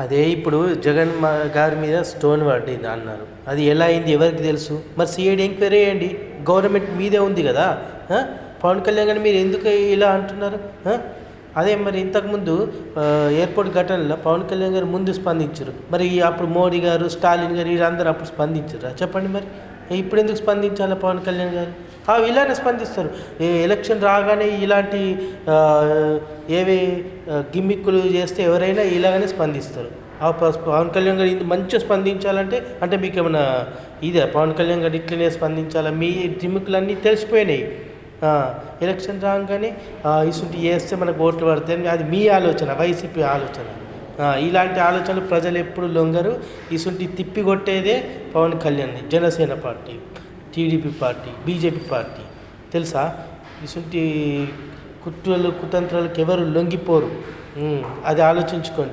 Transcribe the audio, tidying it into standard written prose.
అదే ఇప్పుడు గారి మీద స్టోన్ పడింది అన్నారు. అది ఎలా అయింది ఎవరికి తెలుసు? మరి సిఐడి ఎంక్వైరీ చేయండి. గవర్నమెంట్ మీదే ఉంది కదా. పవన్ కళ్యాణ్ గారు మీరు ఎందుకు ఇలా అంటున్నారు? అదే మరి ఇంతకుముందు ఎయిర్పోర్ట్ ఘటనలో పవన్ కళ్యాణ్ గారు ముందు స్పందించారు. మరి అప్పుడు మోడీ గారు, స్టాలిన్ గారు వీళ్ళందరూ అప్పుడు స్పందించారు. చెప్పండి మరి ఇప్పుడు ఎందుకు స్పందించాలి పవన్ కళ్యాణ్ గారు? ఇలానే స్పందిస్తారు. ఎలక్షన్ రాగానే ఇలాంటి ఏవి గిమ్మిక్కులు చేస్తే ఎవరైనా ఇలాగనే స్పందిస్తారు. పవన్ కళ్యాణ్ గారు మంచిగా స్పందించాలంటే అంటే మీకు ఏమైనా ఇదే పవన్ కళ్యాణ్ గారు ఇట్లనే స్పందించాలా? మీ గిమ్మిక్కులన్నీ తెలిసిపోయినాయి. ఎలక్షన్ రాగానే ఇసుంటి చేస్తే మనకు ఓట్లు పడతాయని అది మీ ఆలోచన, వైసీపీ ఆలోచన. ఇలాంటి ఆలోచనలు ప్రజలు ఎప్పుడు లొంగరు. ఇసుంటి తిప్పి కొట్టేదే Pawan Kalyan, Janasena party, TDP party, BJP party. తెలుసా? ఇసుంటి కుట్రలు కుతంత్రాలకు ఎవరు లొంగిపోరు. అది ఆలోచించుకోండి.